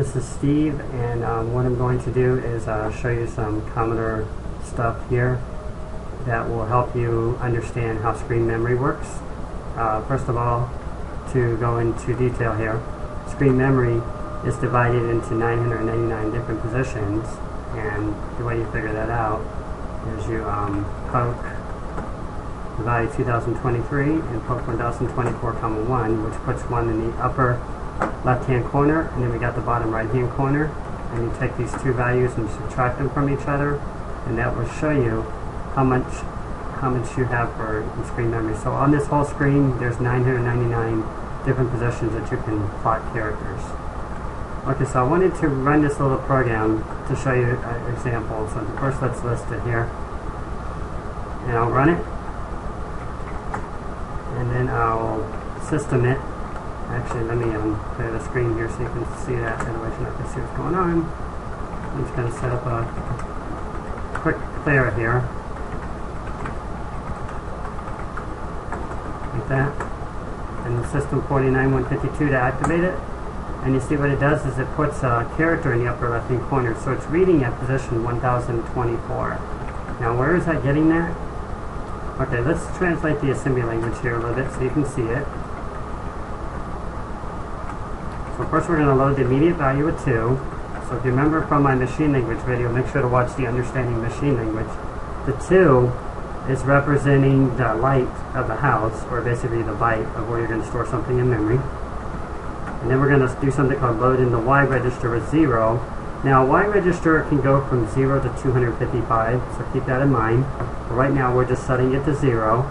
this is Steve, and what I'm going to do is show you some Commodore stuff here that will help you understand how screen memory works. First of all, to go into detail here, screen memory is divided into 999 different positions, and the way you figure that out is you poke the value 2023 and poke 1024, 1, which puts 1 in the upper left-hand corner, and then we got the bottom right-hand corner, and you take these two values and subtract them from each other, and that will show you how much you have for screen memory. So on this whole screen, there's 999 different positions that you can plot characters. Okay, so I wanted to run this little program to show you an example. So first, let's list it here, and I'll run it, and then I'll system it. Actually, let me clear the screen here so you can see that, otherwise you're not going to see what's going on. I'm just going to set up a quick clear here, like that, and the system 49152 to activate it. And you see what it does is it puts a character in the upper left hand corner, so it's reading at position 1024. Now where is that getting that? Okay, let's translate the assembly language here a little bit so you can see it. So first we're going to load the immediate value of 2. So if you remember from my machine language video, make sure to watch the understanding machine language. The 2 is representing the light of the house, or basically the byte of where you're going to store something in memory. And then we're going to do something called load in the Y register with 0. Now Y register can go from 0 to 255, so keep that in mind. But right now we're just setting it to 0.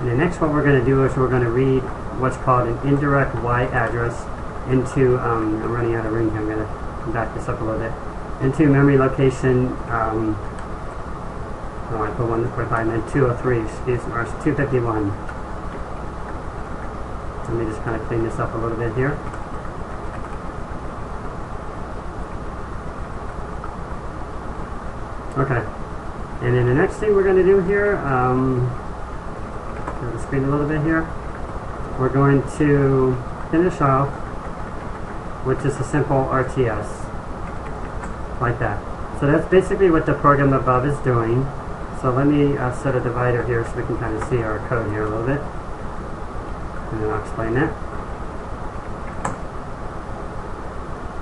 And the next what we're going to do is we're going to read what's called an indirect Y address into, I'm running out of room here, I'm going to back this up a little bit, into memory location, I put 145 and then 203, excuse me, or 251. So let me just kind of clean this up a little bit here. Okay, and then the next thing we're going to do here, clear the screen a little bit here. We're going to finish off with just a simple RTS, like that. So that's basically what the program above is doing. So let me set a divider here so we can kind of see our code here a little bit, and then I'll explain that.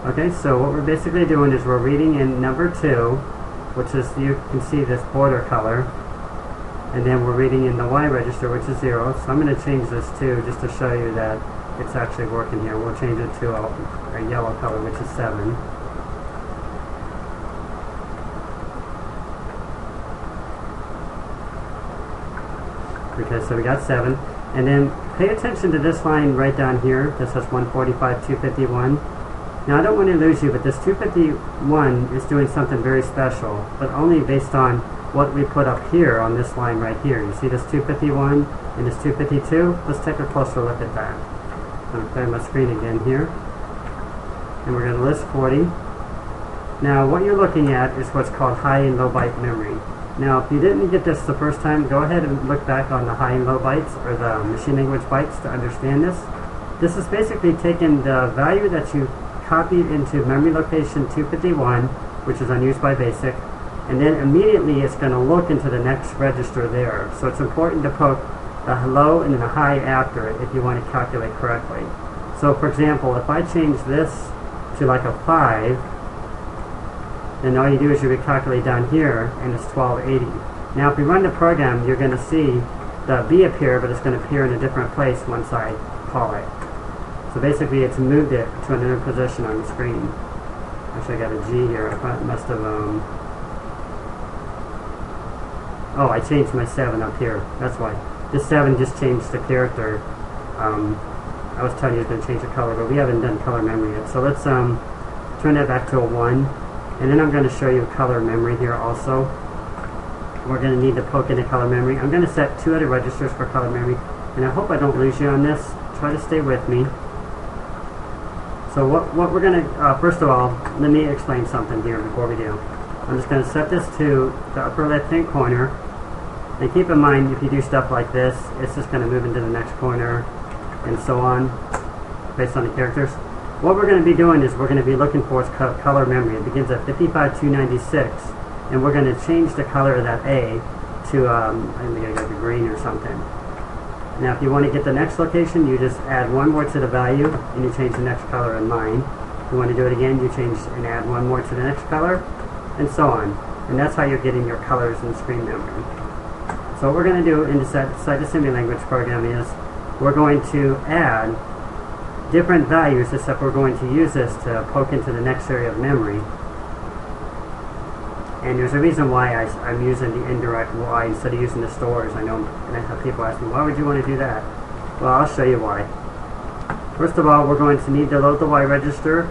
Okay, so what we're basically doing is we're reading in number 2, which is, you can see this border color, and then we're reading in the Y register, which is 0. So I'm going to change this too, just to show you that it's actually working here. We'll change it to a yellow color, which is 7. Okay, so we got 7. And then pay attention to this line right down here. This says 145, 251. Now I don't want to lose you, but this 251 is doing something very special, but only based on what we put up here on this line right here. You see this 251 and this 252? Let's take a closer look at that. I'm going to clear my screen again here. And we're going to list 40. Now what you're looking at is what's called high and low byte memory. Now if you didn't get this the first time, go ahead and look back on the high and low bytes, or the machine language bytes, to understand this. This is basically taking the value that you copied into memory location 251, which is unused by BASIC, and then immediately it's going to look into the next register there. So it's important to poke the low and then the high after it if you want to calculate correctly. So for example, if I change this to like a 5, then all you do is you recalculate down here, and it's 1280. Now if you run the program, you're going to see the B appear, but it's going to appear in a different place once I call it. So basically it's moved it to another position on the screen. Actually I got a G here, I must have, oh, I changed my 7 up here, that's why. This 7 just changed the character. I was telling you it's going to change the color, but we haven't done color memory yet. So let's turn that back to a 1. And then I'm going to show you color memory here also. We're going to need to poke into color memory. I'm going to set 2 other registers for color memory. And I hope I don't lose you on this. Try to stay with me. So what we're going to, first of all, let me explain something here before we do. I'm just going to set this to the upper left hand corner. And keep in mind, if you do stuff like this, it's just going to move into the next corner and so on, based on the characters. what we're going to be doing is we're going to be looking for its color memory. It begins at 55296, and we're going to change the color of that A to, I'm going to go to green or something. Now if you want to get the next location, you just add one more to the value, and you change the next color in line. If you want to do it again, you change and add one more to the next color, and so on. And that's how you're getting your colors in screen memory. So what we're going to do in the site-assembly language program is we're going to add different values, except we're going to use this to poke into the next area of memory. And there's a reason why I'm using the indirect Y instead of using the stores. I know, and I have people ask me, why would you want to do that? Well, I'll show you why. First of all, we're going to need to load the Y register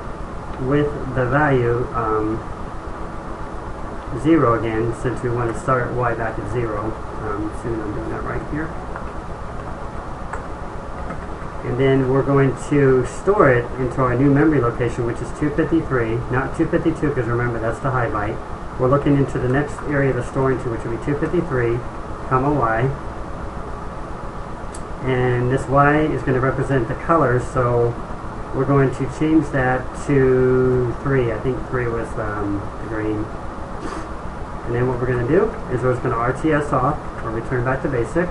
with the value 0 again, since we want to start Y back at 0. Soon I'm doing that right here. And then we're going to store it into our new memory location, which is 253, not 252, because remember that's the high byte. We're looking into the next area to store into, which will be 253, comma Y. And this Y is going to represent the colors, so we're going to change that to 3. I think 3 was the green. And then what we're going to do is we're just going to RTS off, or return back to basic.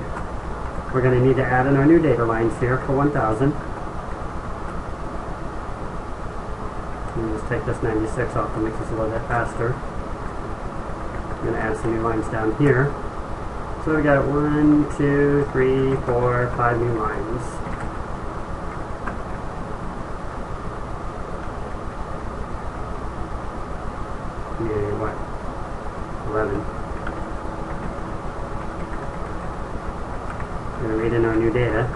We're going to need to add in our new data lines here for 1000. And just take this 96 off to make this a little bit faster. I'm going to add some new lines down here. So we got 1, 2, 3, 4, 5 new lines. Yeah, what? 11. I'm going to read in our new data.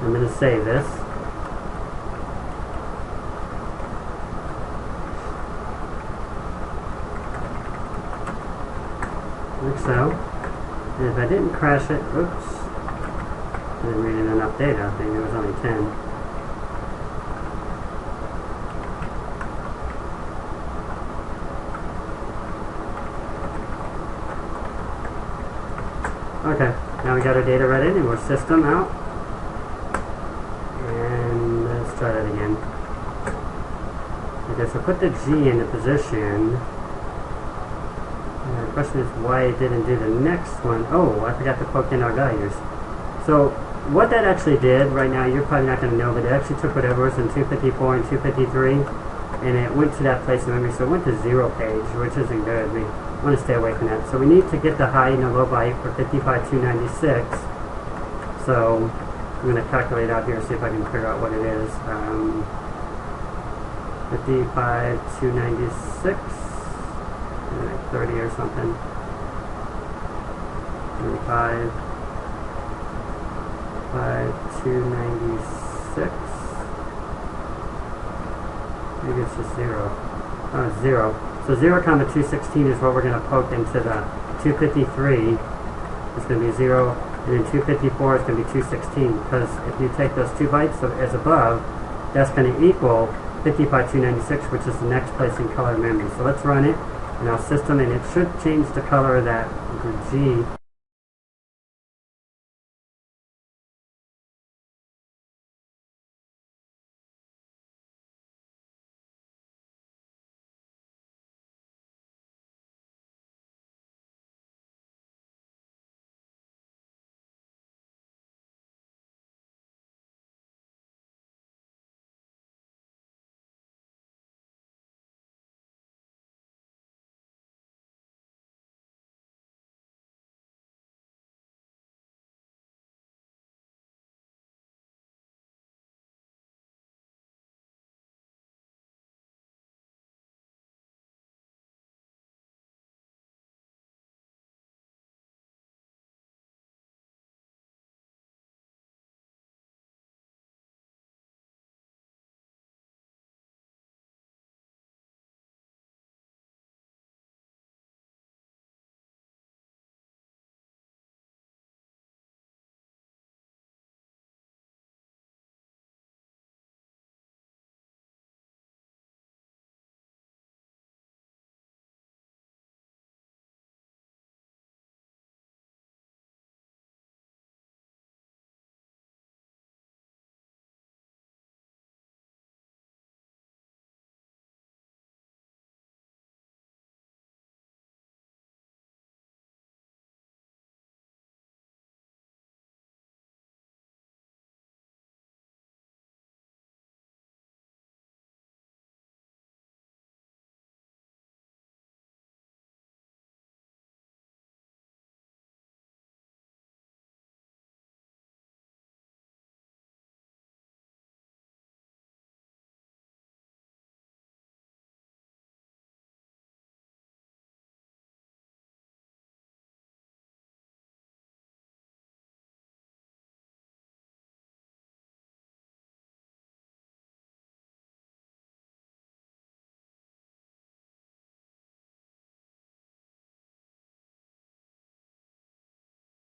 I'm going to save this. Like so. And if I didn't crash it, oops, I didn't read in enough data. I think there was only 10. Okay, now we got our data read in, and we're system out. And let's try that again. Okay, so put the G in the position. The question is why it didn't do the next one. Oh, I forgot to poke in our values. So what that actually did, right now you're probably not going to know, but it actually took whatever was in 254 and 253, and it went to that place in memory, so it went to 0 page, which isn't good. We want to stay away from that. So we need to get the high and the low byte for 55296. So I'm going to calculate out here, see if I can figure out what it is. 55296, like 30 or something. 25, 5296. Maybe it's just 0. Oh, it's 0. So 0, 216 is what we're going to poke into the 253. It's going to be 0, and then 254 is going to be 216, because if you take those 2 bytes as above, that's going to equal 55296, which is the next place in color memory. So let's run it in our system, and it should change the color of that G.